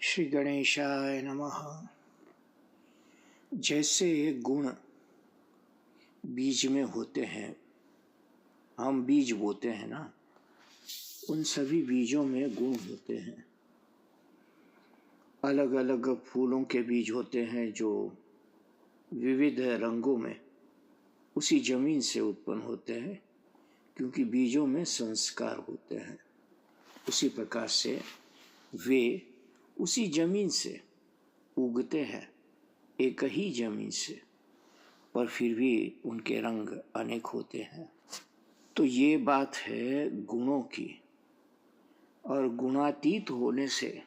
श्री गणेशाय नमः। जैसे गुण बीज में होते हैं, हम बीज बोते हैं ना, उन सभी बीजों में गुण होते हैं। अलग अलग फूलों के बीज होते हैं जो विविध रंगों में उसी जमीन से उत्पन्न होते हैं, क्योंकि बीजों में संस्कार होते हैं। उसी प्रकार से वे उसी जमीन से उगते हैं, एक ही जमीन से, पर फिर भी उनके रंग अनेक होते हैं। तो ये बात है गुणों की, और गुणातीत होने से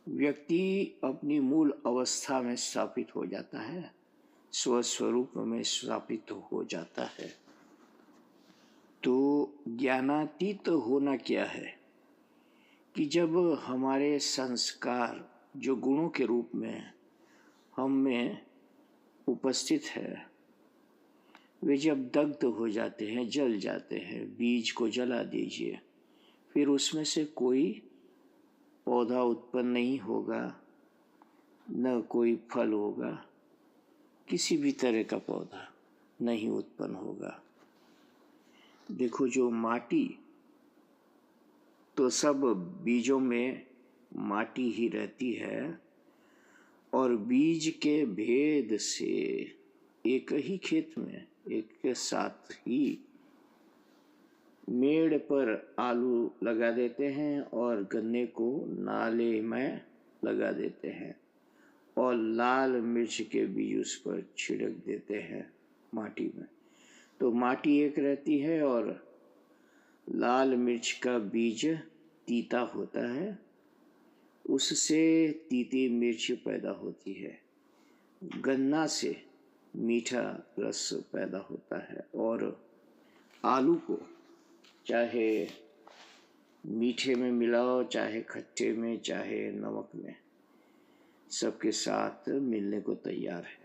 व्यक्ति अपनी मूल अवस्था में स्थापित हो जाता है, स्वस्वरूप में स्थापित हो जाता है। तो ज्ञानातीत होना क्या है कि जब हमारे संस्कार जो गुणों के रूप में हम में उपस्थित है, वे जब दग्ध हो जाते हैं, जल जाते हैं। बीज को जला दीजिए, फिर उसमें से कोई पौधा उत्पन्न नहीं होगा, न कोई फल होगा, किसी भी तरह का पौधा नहीं उत्पन्न होगा। देखो, जो माटी, तो सब बीजों में माटी ही रहती है, और बीज के भेद से एक ही खेत में एक के साथ ही मेड़ पर आलू लगा देते हैं और गन्ने को नाले में लगा देते हैं, और लाल मिर्च के बीज उस पर छिड़क देते हैं माटी में। तो माटी एक रहती है और लाल मिर्च का बीज तीता होता है, उससे तीती मिर्च पैदा होती है। गन्ना से मीठा रस पैदा होता है, और आलू को चाहे मीठे में मिलाओ, चाहे खट्टे में, चाहे नमक में, सबके साथ मिलने को तैयार है।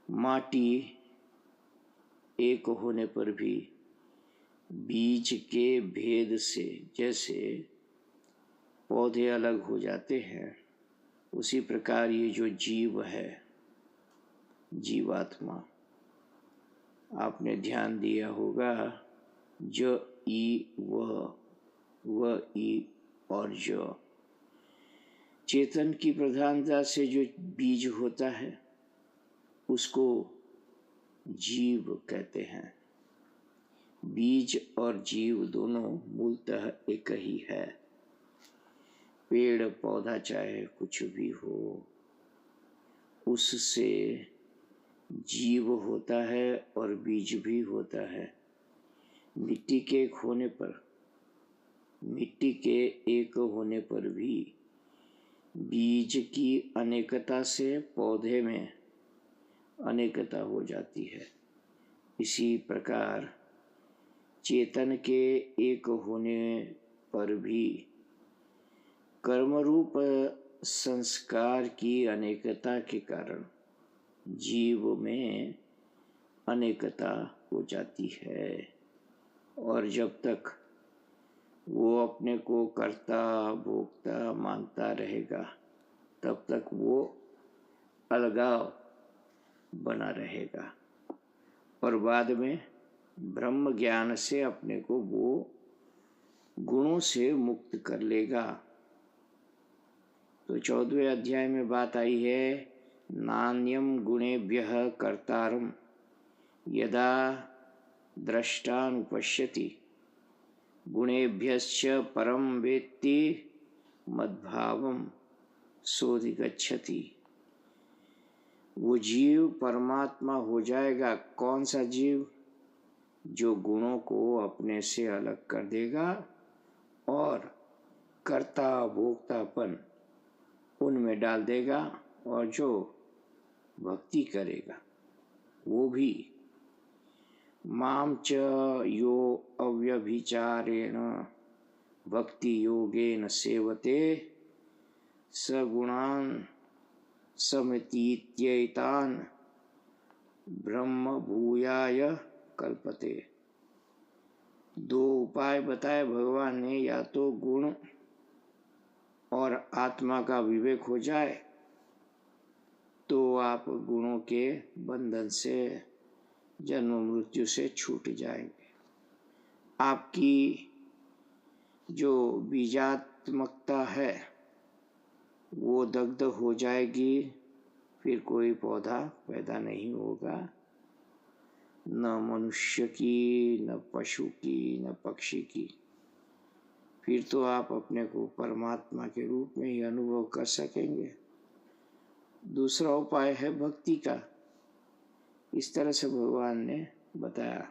माटी एक होने पर भी बीज के भेद से जैसे पौधे अलग हो जाते हैं, उसी प्रकार ये जो जीव है, जीवात्मा, आपने ध्यान दिया होगा, ज ई व ई और ज, चेतन की प्रधानता से जो बीज होता है उसको जीव कहते हैं। बीज और जीव दोनों मूलतः एक ही है। पेड़ पौधा चाहे कुछ भी हो, उससे जीव होता है और बीज भी होता है। मिट्टी के एक होने पर भी बीज की अनेकता से पौधे में अनेकता हो जाती है। इसी प्रकार चेतन के एक होने पर भी कर्मरूप संस्कार की अनेकता के कारण जीव में अनेकता हो जाती है, और जब तक वो अपने को कर्ता भोक्ता मानता रहेगा, तब तक वो अलगाव बना रहेगा, और बाद में ब्रह्म ज्ञान से अपने को वो गुणों से मुक्त कर लेगा। तो 14वें अध्याय में बात आई है, नान्यम गुणेभ्यः कर्तारं यदा द्रष्टानुपश्यति गुणेभ्यश्च परम वेत्ति मद्भावं सोऽधिगच्छति। वो जीव परमात्मा हो जाएगा। कौन सा जीव? जो गुणों को अपने से अलग कर देगा और कर्ता भोक्तापन उनमें डाल देगा, और जो भक्ति करेगा वो भी माम च यो अव्यभिचारेण भक्ति योगेन सेवते सगुणान् समतीत्यैतान् ब्रह्म भूयाय कल्पते। दो उपाय बताए भगवान ने, या तो गुण और आत्मा का विवेक हो जाए तो आप गुणों के बंधन से, जन्म मृत्यु से छूट जाएंगे। आपकी जो बीजात्मकता है वो दग्ध हो जाएगी, फिर कोई पौधा पैदा नहीं होगा, न मनुष्य की, न पशु की, न पक्षी की। फिर तो आप अपने को परमात्मा के रूप में ही अनुभव कर सकेंगे। दूसरा उपाय है भक्ति का। इस तरह से भगवान ने बताया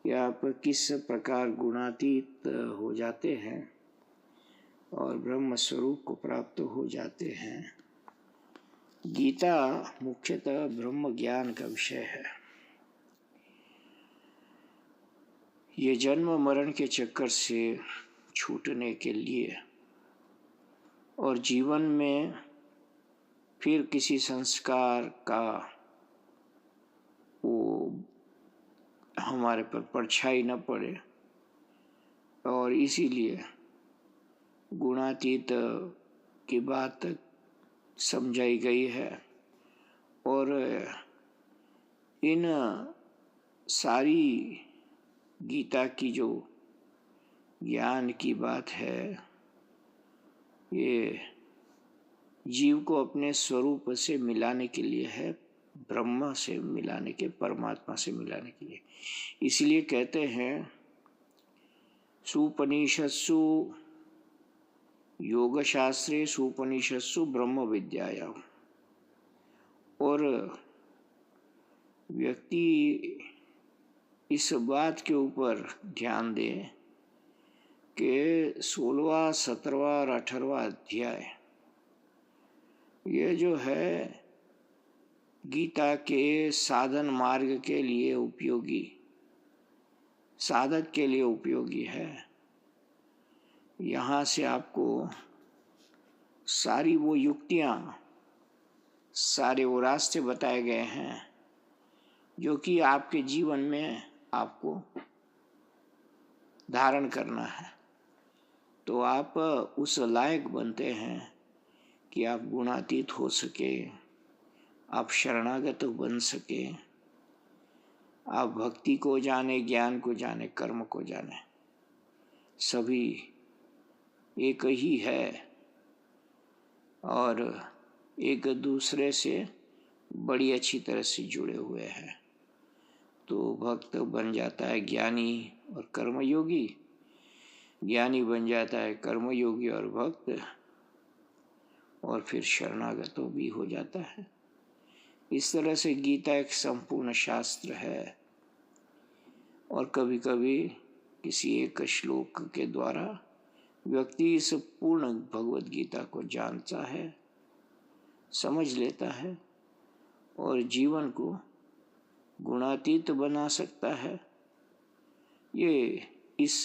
कि आप किस प्रकार गुणातीत हो जाते हैं और ब्रह्म स्वरूप को प्राप्त हो जाते हैं। गीता मुख्यतः ब्रह्म ज्ञान का विषय है। ये जन्म मरण के चक्कर से छूटने के लिए और जीवन में फिर किसी संस्कार का वो हमारे पर परछाई न पड़े, और इसीलिए गुणातीत की बात समझाई गई है। और इन सारी गीता की जो ज्ञान की बात है, ये जीव को अपने स्वरूप से मिलाने के लिए है, ब्रह्म से मिलाने के, परमात्मा से मिलाने के लिए। इसलिए कहते हैं सुपनिषत्सु योग शास्त्रे सुपनिषत्सु ब्रह्म विद्याया। और व्यक्ति इस बात के ऊपर ध्यान दे कि 16वां, 17वां और 18वां अध्याय ये जो है गीता के साधन मार्ग के लिए उपयोगी, साधक के लिए उपयोगी है। यहाँ से आपको सारी वो युक्तियाँ, सारे वो रास्ते बताए गए हैं जो कि आपके जीवन में आपको धारण करना है। तो आप उस लायक बनते हैं कि आप गुणातीत हो सके, आप शरणागत बन सके, आप भक्ति को जाने, ज्ञान को जाने, कर्म को जाने। सभी एक ही है और एक दूसरे से बड़ी अच्छी तरह से जुड़े हुए हैं। तो भक्त बन जाता है ज्ञानी और कर्मयोगी, ज्ञानी बन जाता है कर्मयोगी और भक्त, और फिर शरणागत भी हो जाता है। इस तरह से गीता एक संपूर्ण शास्त्र है। और कभी कभी किसी एक श्लोक के द्वारा व्यक्ति इस पूर्ण भगवद गीता को जानता है, समझ लेता है और जीवन को गुणातीत बना सकता है। ये इस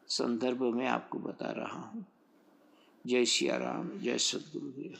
संदर्भ में आपको बता रहा हूँ। जय सिया राम, जय सद्गुरुदेव।